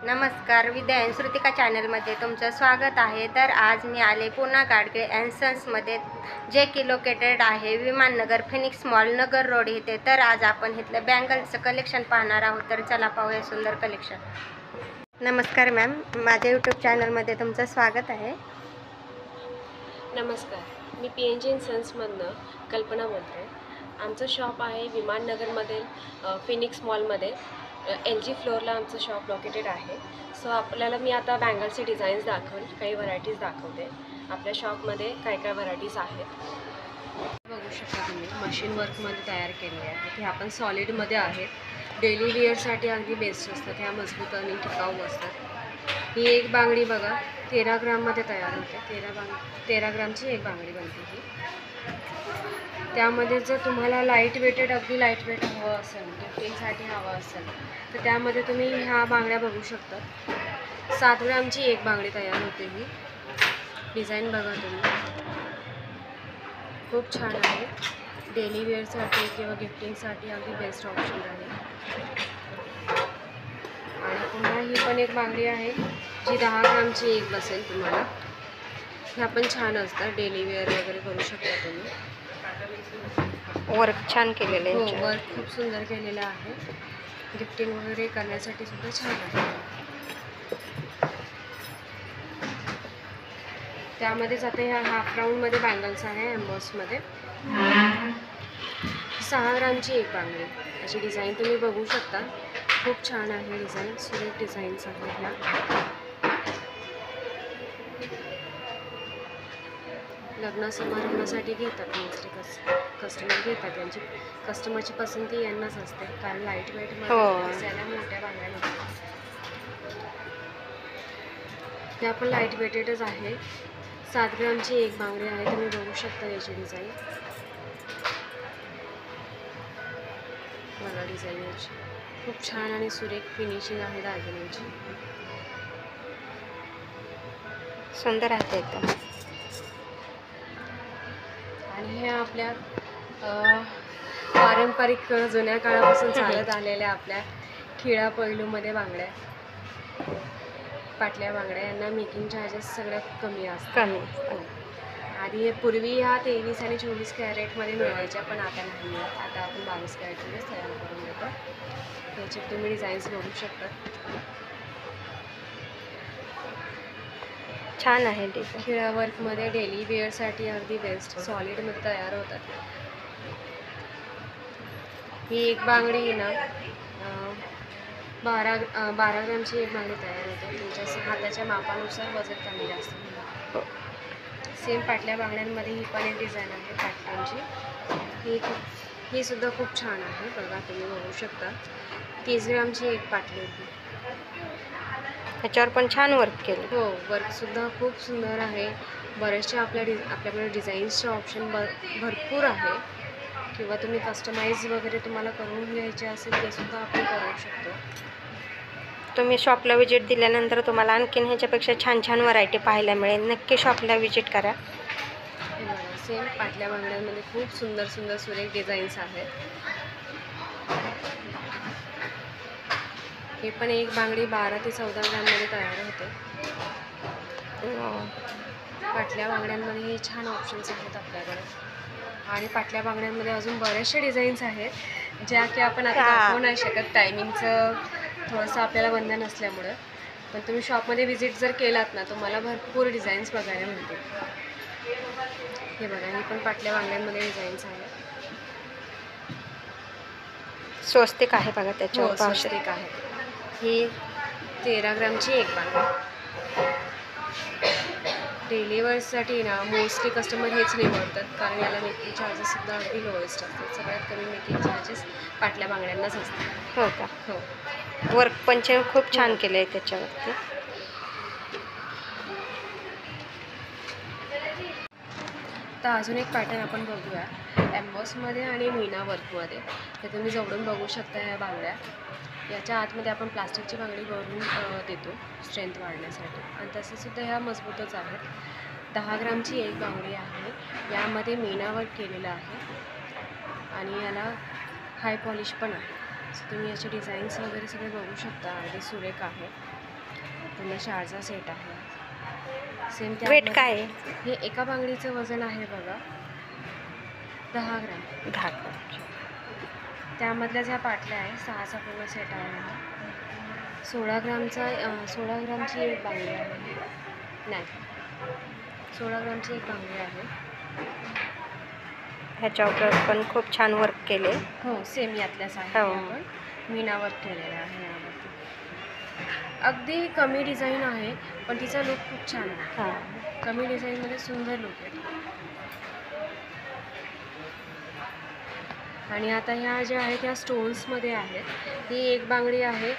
नमस्कार, विद्या अँड श्रुतिका चॅनलमध्ये तुमचं स्वागत आहे. तर आज मी आले पुन्हा गाडगे अँड सन्समध्ये, जे की लोकेटेड आहे विमाननगर फिनिक्स मॉल नगर रोड येथे. तर आज आपण इथलं बँगल्सचं कलेक्शन पाहणार आहोत. तर चला पाहूया सुंदर कलेक्शन. नमस्कार मॅम, माझ्या यूट्यूब चॅनलमध्ये तुमचं स्वागत आहे. नमस्कार, मी PNG अँड सन्समधनं कल्पना बोलते आहे. आमचं शॉप आहे विमाननगरमधील फिनिक्स मॉलमध्ये. LG फ्लोअरला आमचं शॉप लोकेटेड आहे. सो आपल्याला मी आता बँगल्सचे डिझाईन्स दाखवेल, काही व्हरायटीज दाखवते. आपल्या शॉपमध्ये काय काय व्हरायटीज आहेत बघू शकता तुम्ही. मशीन वर्कमध्ये तयार केलेले आहेत. हे आपण सॉलिडमध्ये आहेत. डेली वेअरसाठी अगदी बेस्ट असतात. ह्या मजबूत आणि टिकाऊ असतात. ही एक बांगडी बघा, 13 ग्राममध्ये तयार होते. 13 ग्रामची एक बांगडी बनते ही. त्यामध्ये जर तुम्हाला लाईट वेटेड, अगदी लाईट वेट हवं असेल, गिफ्टिंगसाठी हवं असेल, तर त्यामध्ये तुम्ही ह्या बांगड्या बघू शकता. 7 ग्रामची एक बांगडी तयार होते ही. डिझाईन बघा तुम्ही, खूप छान आहे. डेली वेअरसाठी किंवा गिफ्टिंगसाठी अगदी बेस्ट ऑप्शन आहे. आणि पुन्हा ही पण एक बांगडी आहे जी 10 ग्रामची एक बसेल तुम्हाला. ह्या पण छान असतात, डेली वेअर वगैरे करू शकता तुम्ही. वर्क छान केलेलं आहे. हो, वर्क खूप सुंदर केलेलं आहे. गिफ्टिंग वगैरे करण्यासाठी सुद्धा छान आहे. त्यामध्येच आता ह्या हाफ राऊंडमध्ये बँगल्स आहे एम्बॉसमध्ये. 6 ग्रामची एक बांगडी. अशी डिझाईन तुम्ही बघू शकता. खूप छान आहे डिझाईन, सुरेख डिझाईन्स आहेत ह्या. लग्न समारंभासाठी घेतात मोस्टली कस्टमर घेतात. त्यांची कस्टमरची पसंती यांनाच असते, कारण लाईट वेटमध्ये त्याला मोठ्या बांगड्या लागतात. त्या पण लाईट वेटेडच आहे. 7 ग्रामची एक बांगडी आहे. तुम्ही बघू शकता याची डिझाईन. मला डिझाईन याची खूप छान आणि सुरेख फिनिशिंग आहे दागिन्यांची. सुंदर आहे एकदम. आणि ह्या आपल्या पारंपरिक जुन्या काळापासून चालत आलेल्या आपल्या खिळा पैलूमध्ये बांगड्या, पाटल्या बांगड्या. यांना मेकिंग चार्जेस सगळ्यात कमी असतात. आधी पूर्वी ह्या 23 आणि 24 कॅरेटमध्ये मिळायच्या, पण आता नाही. आता आपण 22 कॅरेटमध्येच तयार करून देतो. याचे तुम्ही डिझाईन्स बघू शकता. छान आहे डिझाईन. खिळा वर्कमध्ये डेली वेअरसाठी अगदी बेस्ट, सॉलिडमध्ये तयार होतात. ही एक बांगडी ना 12 ग्रामची एक बांगडी तयार होते. तुमच्या हाताच्या मापानुसार वजन कमी जास्त होणार. सेम पाटल्या बांगड्यांमध्ये ही पण एक डिझाईन आहे पाटल्यांची. ही सुद्धा खूप छान आहे. बघा, तुम्ही बघू शकता. 30 ग्रामची एक पाटली होती. ह्याच्यावर पण छान वर्क केलं. हो, वर्कसुद्धा खूप सुंदर आहे. बरेचसे आपल्याकडे डिझाईन्सचे ऑप्शन भरपूर आहे. किंवा तुम्ही कस्टमाइज वगैरे तुम्हाला करून घ्यायचे असेल ते सुद्धा आपण करू शकतो. तुम्ही शॉपला व्हिजिट दिल्यानंतर तुम्हाला आणखीन ह्याच्यापेक्षा छान छान व्हरायटी पाहायला मिळेल. नक्की शॉपला व्हिजिट करा. हे बघा, सेम पाटल्या बांगड्यांमध्ये खूप सुंदर सुंदर सुरेख डिझाईन्स आहेत. हे पण एक बांगडी 12 ते 14 ग्राममध्ये तयार होते. पाटल्या बांगड्यांमध्ये छान ऑप्शन्स आहेत आपल्याकडे. आणि पाटल्या बांगड्यांमध्ये अजून बरेचसे डिझाईन्स आहेत, ज्या की आपण आता दाखवू नाही शकत, टायमिंगचं थोडंसं आपल्याला बंधन असल्यामुळं. पण तुम्ही शॉपमध्ये व्हिजिट जर केलात ना, तुम्हाला भरपूर डिझाईन्स बघायला मिळतील. हे बघा, ही पण पाटल्या बांगड्यांमध्ये डिझाईन्स आहेत. स्वस्तिक आहे बघा त्याच्यावर. स्वस्तिक आहे. ही 13 ग्रामची एक बांगडी. डेली वेअर्ससाठी ना मोस्टली कस्टमर हेच निवडतात, कारण याला मेकिंग चार्जेस सुद्धा अगदी लोएस्ट असतात. सगळ्यात कमी मेकिंग चार्जेस पाटल्या बांगड्यांनाच असतात. हो का? हो. वर्क पण खूप छान केलं आहे त्याच्यावरती. आता अजून एक पॅटर्न आपण बघूया एम्बॉसमध्ये आणि मीना वर्कमध्ये. ते तुम्ही जवळून बघू शकता. ह्या बांगड्या, याच्या आतमध्ये आपण प्लास्टिकची बांगडी भरून देतो स्ट्रेंथ वाढण्यासाठी. आणि तसेसुद्धा ह्या मजबूतच आहेत. 10 ग्रामची एक बांगडी आहे. यामध्ये मीना वर्क केलेलं आहे आणि याला हाय पॉलिश पण आहे. सो तुम्ही याचे डिझाईन्स वगैरे सगळे बघू शकता. अगदी सुरेख आहे. पूर्ण शाळचा सेट आहे. सेम वेट काय आहे? हे एका बांगडीचं वजन आहे बघा 10 ग्राम. 10. त्यामधल्या ज्या पाटल्या आहे 6चा पूर्ण सेट आहे हा. 16 ग्रामची एक बांगडी आहे. नाही, 16 ग्रामची एक बांगडी आहे. ह्याच्यावर पण खूप छान वर्क केले. हो, सेम यातल्याच आहे. हो. आपण मीना वर्क केलेलं आहे यावरती. अगदी कमी डिझाईन आहे पण तिचा लुक खूप छान आहे. हां. कमी डिझाईनमध्ये सुंदर लुक आहे. आणि आता ह्या ज्या आहेत त्या स्टोन्समध्ये आहेत. ही एक बांगडी आहे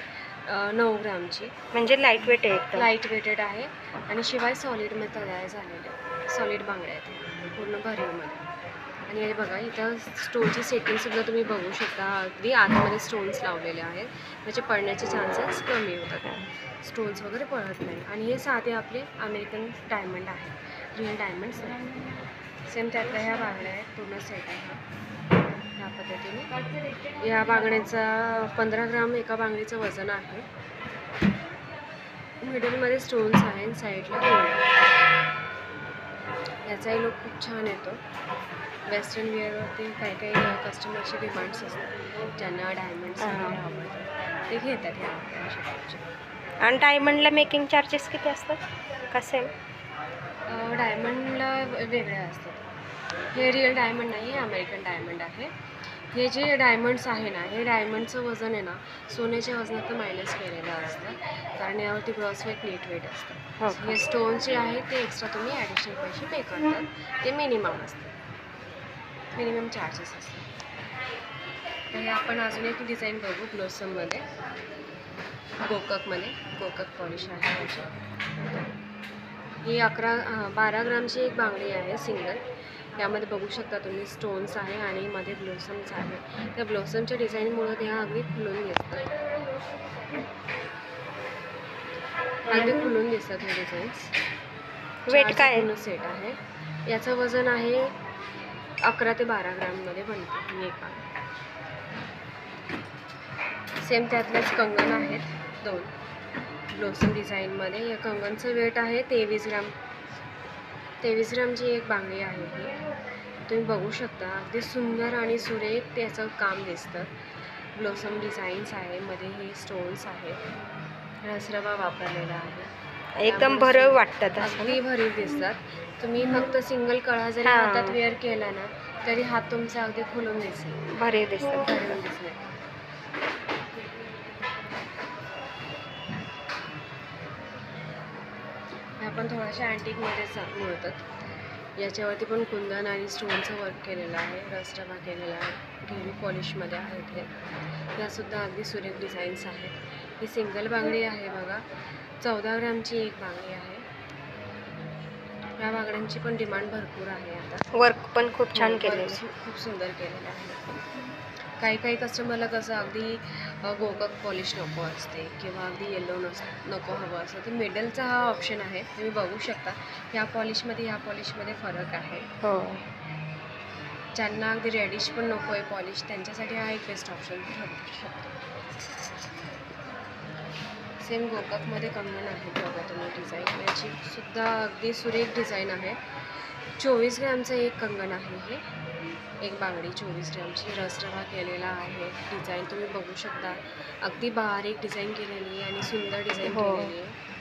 9 ग्रामची. म्हणजे लाईट वेट आहे एकदम. लाईट वेटेड आहे आणि शिवाय सॉलिडमध्ये तयार झालेले सॉलिड बांगड्या आहेत पूर्ण भरीवमध्ये. आणि हे बघा इथं स्टोनची सेटिंगसुद्धा तुम्ही बघू शकता. अगदी आतमध्ये स्टोन्स लावलेले आहेत, त्याचे पडण्याचे चान्सेस कमी होतात. स्टोन्स वगैरे पडत नाही. आणि हे साधे आपले अमेरिकन डायमंड आहे, रिअल डायमंड्स नाही. सेम त्यातल्या ह्या बांगड्या आहेत, पूर्ण सेट आहे हा. ह्या पद्धतीने या बांगड्याचा 15 ग्राम एका बांगडीचं वजन आहे. मिडलमध्ये स्टोन्स आहे, साईडला याचाही लुक खूप छान येतो. वेस्टर्न वेअरवरती काही काही कस्टमरची डिमांड्स असतात, ज्यांना डायमंड्स वगैरे आवडतात ते घेतात ह्या अशा टाईपचे. आणि डायमंडला मेकिंग चार्जेस किती असतात? कसे? डायमंडला वेगळे असतात. हे रिअल डायमंड नाही, हे अमेरिकन डायमंड आहे. हे जे डायमंड्स आहे ना, हे डायमंडचं वजन आहे ना सोन्याच्या वजनात मायनस केलेलं असतं, कारण यावरती ग्रॉस वेट नेट वेट असतं. हे स्टोन्स जे आहेत ते एक्स्ट्रा तुम्ही ॲडिशनल पैसे पे करतात, ते मिनिमम असतं, मिनिमम चार्जेस असतात. तर हे आपण अजून एक डिझाईन बघू ब्लोसममध्ये, गोकक पॉलिश आहे याची. ही 12 ग्रामची एक बांगडी आहे सिंगल. यामध्ये बघू शकता तुम्ही स्टोन्स आहे आणि मध्ये ब्लोसम्स आहे. त्या ब्लोसमच्या डिझाईनमुळे त्या अगदी खुलून दिसतात, हे डिझाईन्स. वेट काय? पूर्ण सेट आहे. याचं वजन आहे 11 ते 12 ग्राममध्ये बनते ही एक बांगडी. सेम त्यातलेच कंगन आहेत 2 ब्लोसम डिझाईनमध्ये. या कंगनचं वेट आहे 23 ग्राम. 23 ग्रामची एक बांगडी आहे ही. तुम्ही बघू शकता अगदी सुंदर आणि सुरेख त्याचं काम दिसतं. ब्लोसम डिझाईन्स आहे, मध्ये हे स्टोन्स आहेत, रसरवा वापरलेला आहे. एकदम भरीव वाटतात, अगदी भरीव दिसतात. तुम्ही फक्त सिंगल कळा जरी हातात वेअर केला ना तरी हात तुमचा अगदी खुलून दिसेल, भरीव दिसतात. भरून दिसणार. आपण थोड्याशा अँटिकमध्येच मिळतात. याच्यावरती पण कुंदन आणि स्टोनचं वर्क केलेलं आहे, रसरवा केलेला आहे, घेरी पॉलिशमध्ये आहेत. हे यासुद्धा अगदी सुरेख डिझाईन्स आहेत. ही सिंगल बांगडी आहे बघा, 14 ग्रामची एक बांगडी आहे. या बांगड्यांची पण डिमांड भरपूर आहे आता. वर्क पण खूप छान केलेलं, खूप सुंदर केलेलं आहे. काही काही कस्टमरला कसं अगदी गोकक पॉलिश नको असते किंवा अगदी येलो नको हवं असतं, तर मिडलचा हा ऑप्शन आहे. तुम्ही बघू शकता ह्या पॉलिशमध्ये फरक आहे. हो. ज्यांना अगदी रेडिश पण नको आहे पॉलिश, त्यांच्यासाठी हा एक बेस्ट ऑप्शन ठरू शकतो. सेम गोककमध्ये कंगन आहे बघा तुम्ही डिझाईन. याची सुद्धा अगदी सुरेख डिझाईन आहे. 24 ग्रामचं एक कंगन आहे हे, एक बांगडी 24 ग्रामची, रसरवा केलेला आहे. डिझाईन तुम्ही बघू शकता, अगदी बारीक डिझाईन केलेली आहे आणि सुंदर डिझाईन केलेली आहे.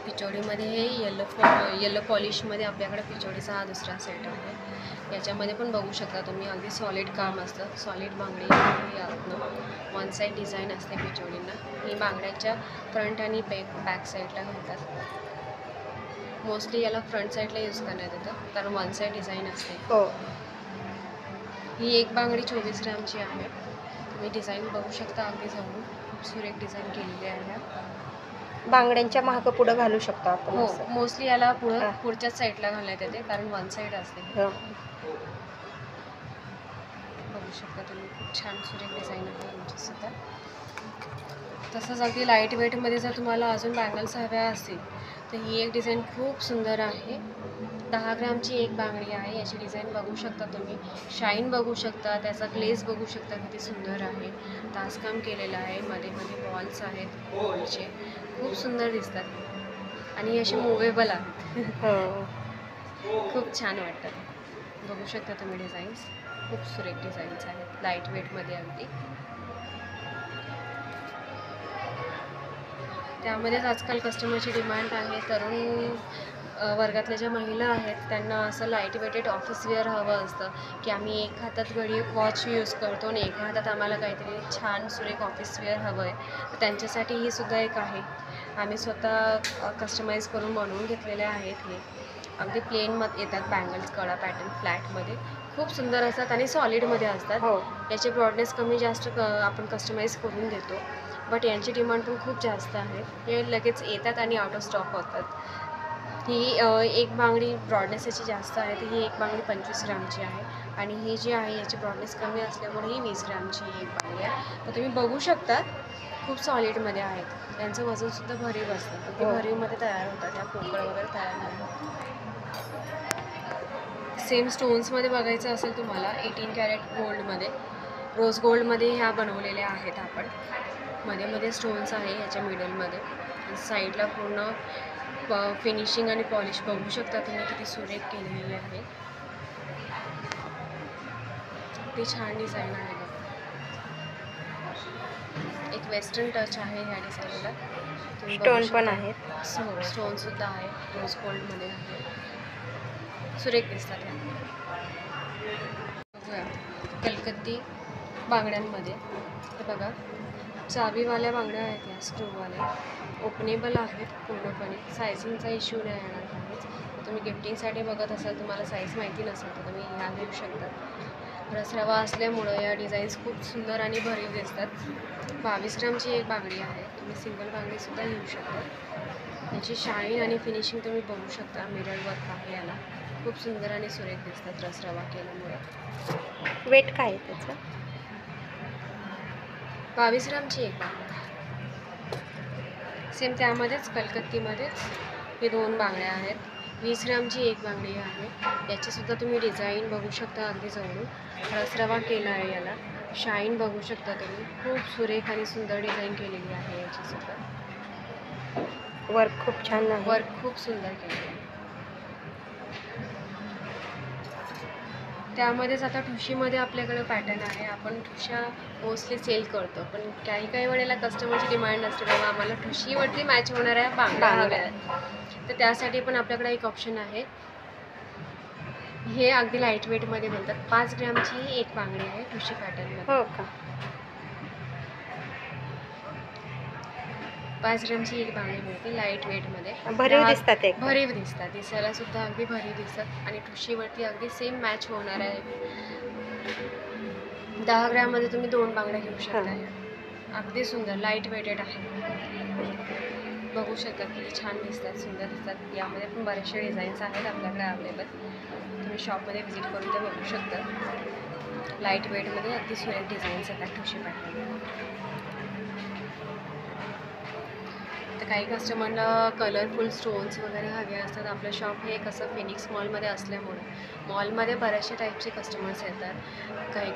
पिचोडीमध्ये हे येलो पॉलिशमध्ये आपल्याकडे पिचोडीचा हा दुसरा सेट आहे. याच्यामध्ये पण बघू शकता तुम्ही अगदी सॉलिड काम असतं, सॉलिड बांगडी यातनं 1 साईड डिझाईन असते पिचोडींना. ही बांगड्याच्या फ्रंट आणि बॅक साईडला घालतात. मोस्टली याला फ्रंट साईडला यूज करण्यात येतं कारण 1 साईड डिझाईन असते. हो. ही एक बांगडी 24 ग्रामची आहे. तुम्ही डिझाईन बघू शकता अगदी जवळून, खूप सुरेख डिझाईन केलेली आहे. बांगड्यांच्या मागं पुढं घालू शकतो आपण. हो, मोस्टली याला पुढच्याच साईडला घालण्यात येते कारण 1 साईड असते. बघू शकता तुम्ही, खूप छान सुरेख डिझाईन आहे यांचीसुद्धा. तसंच अगदी लाईट वेटमध्ये जर तुम्हाला अजून बँगल्स हव्या असतील तर ही एक डिझाईन खूप सुंदर आहे. 10 ग्रामची एक बांगडी आहे. याची डिझाईन बघू शकता तुम्ही, शाईन बघू शकता, त्याचा ग्लेज बघू शकता किती सुंदर आहे. तासकाम केलेलं आहे, मध्ये मध्ये बॉल्स आहेत गोल्डचे, खूप सुंदर दिसतात आणि असे मुवेबल आहेत. खूप छान वाटतात. बघू शकता तुम्ही डिझाईन्स, खूप सुरेख डिझाईन्स आहेत, लाईट वेटमध्ये अगदी. त्यामध्येच आजकाल कस्टमरची डिमांड आहे. तरुण वर्गातल्या ज्या महिला आहेत त्यांना असं लाईट वेटेड ऑफिस वेअर हवं असतं, की आम्ही एक हातात घडी वॉच यूज करतो आणि एका हातात आम्हाला काहीतरी छान सुरेख ऑफिस वेअर हवं आहे. तर त्यांच्यासाठी ही सुद्धा एक आहे. आम्ही स्वतः कस्टमाइज करून बनवून घेतलेले आहेत. हे अगदी प्लेनमध्ये येतात बँगल्स, कडा पॅटर्न फ्लॅटमध्ये खूप सुंदर असतात आणि सॉलिडमध्ये असतात. याची ब्रॉडनेस कमी जास्त आपण कस्टमाइज करून देतो, बट यांची डिमांड पण खूप जास्त आहे. हे लगेच येतात आणि आउट ऑफ स्टॉक होतात. ही एक बांगडी ब्रॉडनेस याची जास्त आहे, तर ही एक बांगडी 25 ग्रामची आहे आणि ही जी आहे याची ब्रॉडनेस कमी असल्यामुळे ही 20 ग्रामची एक बांगडी आहे. तर तुम्ही बघू शकता खूप सॉलिडमध्ये आहेत. यांचं वजनसुद्धा भरीव असतं, अगदी भरीवमध्ये तयार होतात, त्या पोकळ वगैरे तयार नाही होत. सेम स्टोन्समध्ये बघायचं असेल तुम्हाला 18 कॅरेट गोल्डमध्ये, रोज गोल्डमध्ये ह्या बनवलेल्या आहेत आपण. मध्ये मध्ये स्टोन्स आहे याच्या मिडलमध्ये, साईडला पूर्ण फिनिशिंग आणि पॉलिश बघू शकता तुम्ही किती सुरेख केलेली आहे. किती छान डिझाईन आहे बघा. एक वेस्टर्न टच आहे ह्या डिझाईनला. स्टोन पण आहेत. हो, स्टोनसुद्धा आहे, रोज गोल्डमध्ये आहे, सुरेख दिसतात ह्या. बघूया कलकत्ती बांगड्यांमध्ये. तर बघा चावीवाल्या बांगड्या आहेत या, स्क्रूवाल्या, ओपनेबल आहेत पूर्णपणे, सायझिंगचा इश्यू नाही येणार काहीच. तर तुम्ही गिफ्टिंगसाठी बघत असाल, तुम्हाला साईज माहिती नसेल तर तुम्ही ह्या घेऊ शकता. रसरवा असल्यामुळं या डिझाईन्स खूप सुंदर आणि भरीव दिसतात. 22 ग्रामची एक बांगडी आहे, तुम्ही सिंगल बांगडीसुद्धा घेऊ शकता. याची शाईन आणि फिनिशिंग तुम्ही बघू शकता, मिरर वर्क आहे याला, खूप सुंदर आणि सुरेख दिसतात रसरवा केल्यामुळे. वेट काय आहे त्याचं? 22 ग्रामची एक बांगडी. सेम त्यामध्येच कलकत्तीमध्येच हे 2 बांगड्या आहेत. 20 ग्रामची एक बांगडी आहे. याचीसुद्धा तुम्ही डिझाईन बघू शकता अगदी जवळून, रसरवा केला आहे याला, शाईन बघू शकता तुम्ही, खूप सुरेख आणि सुंदर डिझाईन केलेली आहे याचीसुद्धा. वर्क खूप छान आहे, वर्क खूप सुंदर केलं आहे. त्यामध्येच आता ठुशीमध्ये आपल्याकडे पॅटर्न आहे. आपण ठुशा मोस्टली सेल करतो, पण काही वेळेला कस्टमरची डिमांड असते बाबा आम्हाला ठुशीवरती मॅच होणाऱ्या बांगड्या हव्या आहेत, तर त्यासाठी पण आपल्याकडे एक ऑप्शन आहे. हे अगदी लाईट वेटमध्ये बनतात. 5 ग्रामची एक बांगडी आहे ठुशी पॅटर्नमध्ये. हो का? 5 ग्रामची एक बांगडी मिळते लाईट वेटमध्ये. भरीव दिसतात, एक भरीव दिसतात, दिसायला सुद्धा अगदी भरीव दिसतात आणि ठुशीवरती अगदी सेम मॅच होणार आहे. 10 ग्राममध्ये तुम्ही 2 बांगड्या घेऊ शकता. अगदी सुंदर लाईट वेटेड आहे, बघू शकता किती छान दिसतात, सुंदर दिसतात. यामध्ये पण बरेचसे डिझाईन्स आहेत आपल्याकडे अवेलेबल, तुम्ही शॉपमध्ये व्हिजिट करून ते बघू शकता. लाईट वेटमध्ये अगदी सुरेख डिझाईन्स येतात ठुशी पॅटर्न. तर काही कस्टमरला कलरफुल स्टोन्स वगैरे हवे असतात. आपलं शॉप हे कसं फिनिक्स मॉलमध्ये असल्यामुळे मॉलमध्ये बऱ्याचशा टाईपचे कस्टमर्स येतात.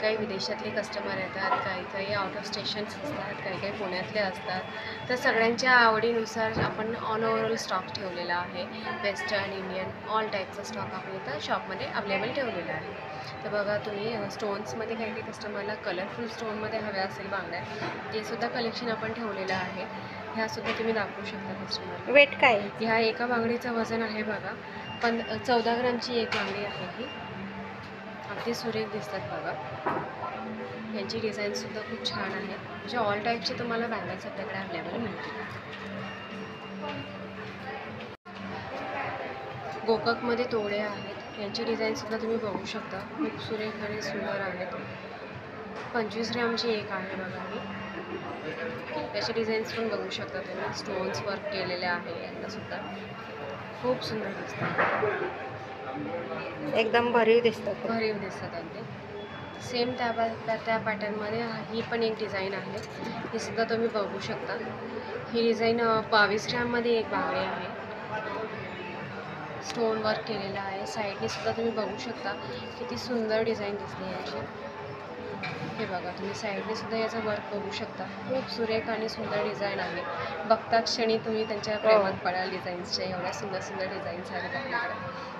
काही विदेशातले कस्टमर येतात, काही आउट ऑफ स्टेशन्स असतात, काही पुण्यातले असतात. तर सगळ्यांच्या आवडीनुसार आपण ऑल ओव्हरऑल स्टॉक ठेवलेला आहे. वेस्टर्न, इंडियन, ऑल टाईपचा स्टॉक आपण इथं शॉपमध्ये अवेलेबल ठेवलेला आहे. तर बघा तुम्ही स्टोन्समध्ये काही कस्टमरला कलरफुल स्टोनमध्ये हव्या असेल बांगड्या, ते सुद्धा कलेक्शन आपण ठेवलेलं आहे. ह्यासुद्धा तुम्ही दाखवू शकता कस्टमर. वेट काय आहे? ह्या एका बांगडीचं वजन आहे बघा 14 ग्रामची एक बांगडी आहे ही. अगदी सुरेख दिसतात बघा. यांची डिझाईनसुद्धा खूप छान आहे. म्हणजे ऑल टाईपचे तुम्हाला बँगल्स आपल्याकडे अवेलेबल मिळतील. गोककमध्ये तोडे आहेत, यांची डिझाईनसुद्धा तुम्ही बघू शकता, खूप सुरेख आणि सुंदर आहेत. 25 ग्रामची एक आहे बघा ही. याचे डिझाईन्स पण बघू शकता तुम्ही, स्टोन्स वर्क केलेले आहे यांनासुद्धा, खूप सुंदर दिसतात, एकदम भरीव दिसतात. भरीव दिसतात अगदी. सेम त्या पॅटर्नमध्ये ही पण एक डिझाईन आहे, ही सुद्धा तुम्ही बघू शकता. ही डिझाईन 22 ग्राममध्ये एक बांगडी आहे. स्टोन वर्क केलेलं आहे. साईडने सुद्धा तुम्ही बघू शकता किती सुंदर डिझाईन दिसते याची. हे बघा, तुम्ही साईडने सुद्धा याचं वर्क बघू शकता. खूप सुरेख आणि सुंदर डिझाईन आहे. बघता क्षणी तुम्ही त्यांच्या प्रेमात पडाल डिझाईन्सच्या. एवढ्या सुंदर सुंदर डिझाईन्स आहेत आपल्याकडे.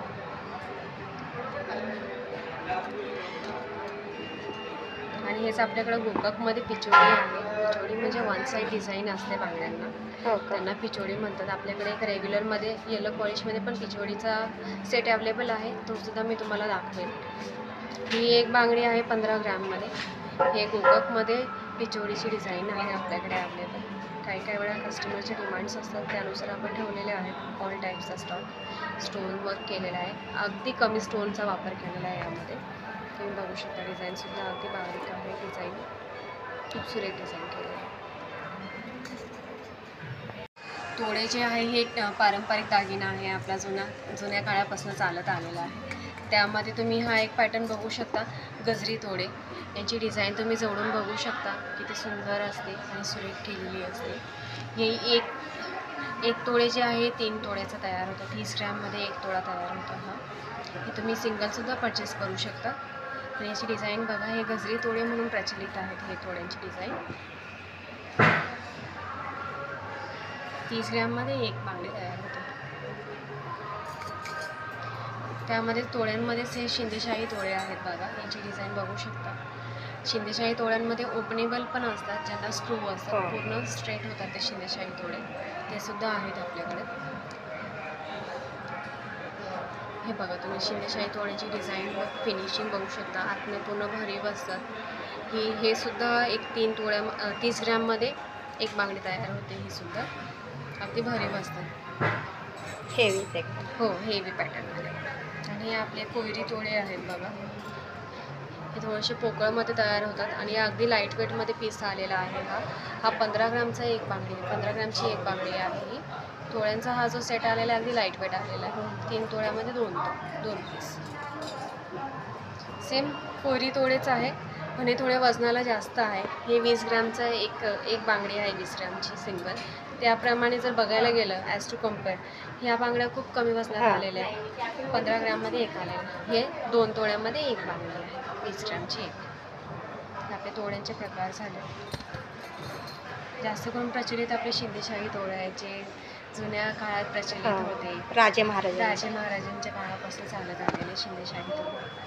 आणि हेच आपल्याकडे गोकाकमध्ये पिचोडी आहे. पिचोडी म्हणजे वन साईड डिझाईन असते बांगड्यांना, हो का? त्यांना पिचोडी म्हणतात. आपल्याकडे एक रेग्युलरमध्ये येलो पॉलिशमध्ये पण पिचोडीचा सेट अवेलेबल आहे, तो सुद्धा मी तुम्हाला दाखवेन. ही एक बांगडी आहे 15 ग्रॅममध्ये. हे गोकाकमध्ये पिचोडीची डिझाईन आहे आपल्याकडे अवेलेबल. काही काही वेळा कस्टमरचे डिमांड्स असतात, त्यानुसार आपण ठेवलेले आहेत ऑल टाईपचा स्टॉक. स्टोन वर्क केलेला आहे, अगदी कमी स्टोनचा वापर केलेला आहे यामध्ये. तुम्ही बघू शकता डिझाईनसुद्धा अगदी बारीक आहे. डिझाईन खूप सुरेख डिझाईन केलेलं आहे. तोडे जे आहे हे पारंपरिक दागिना आहे, आपला जुन्या काळापासून चालत आलेला आहे. त्यामध्ये तुम्ही हा एक पॅटर्न बघू शकता, गजरी तोडे. यांची डिझाईन तुम्ही जवळून बघू शकता, किती सुंदर असते आणि सुरेख केलेली असते. हे एक तोडे जे आहे 3 तोड्याचं तयार होतं. 30 ग्रॅममध्ये 1 तोडा तयार होतो हा. हे तुम्ही सिंगलसुद्धा परचेस करू शकता. आणि याची डिझाईन बघा, हे गजरी तोडे म्हणून प्रचलित आहेत हे तोड्यांची डिझाईन. 30 ग्रॅममध्ये 1 बांगडी तयार होते. त्यामध्ये तोड्यांमध्येच हे शिंदेशाही तोडे आहेत बघा. यांची डिझाईन बघू शकता. शिंदेशाही तोड्यांमध्ये ओपनेबल पण असतात, ज्यांना स्क्रू असतात, पूर्ण स्ट्रेट होतात ते शिंदेशाही तोडे, ते सुद्धा आहेत आपल्याकडे. हे बघा, तुम्ही शिंदेशाही तोड्याची डिझाईन फिनिशिंग बघू शकता. आतनं पूर्ण भरीव असतात. हे सुद्धा एक 30 ग्रॅममध्ये 1 बांगडी तयार होते. ही सुद्धा अगदी भरीव असतात. हेवीच एक. हो, हेवी पॅटर्नमध्ये. आणि हे आपले कोयरी तोडे आहेत बघा. हे थोडेसे पोकळमध्ये तयार होतात आणि अगदी लाईट वेटमध्ये पीस आलेला आहे. हा 15 ग्रॅमचा 1 बांगडी आहे. 15 ग्रॅमची 1 बांगडी आहे ही. तोळ्यांचा हा जो सेट आलेला आहे अगदी लाईट वेट आलेला आहे. 3 तोळ्यामध्ये 2 पीस. सेम कोयरी तोडेच आहे, पण हे थोड्या वजनाला जास्त आहे. हे 20 ग्रॅमचं एक बांगडी आहे, 20 ग्रॅमची सिंगल. त्याप्रमाणे जर बघायला गेलं ॲज टू कम्पेअर, ह्या बांगड्या खूप कमी वजनात आलेल्या आहेत. 15 ग्रॅममध्ये 1 आलेलं आहे. हे 2 तोळ्यामध्ये 1 बांगडी आहे, 20 ग्रॅमची 1. आपले तोड्यांचे प्रकार झाले. जास्त करून प्रचलित आपले शिंदेशाही तोडे आहेत, जे जुन्या काळात प्रचलित होते. राजे महाराज राजे महाराजांच्या काळापासून चालत आलेले शिंदेशाही तोडे.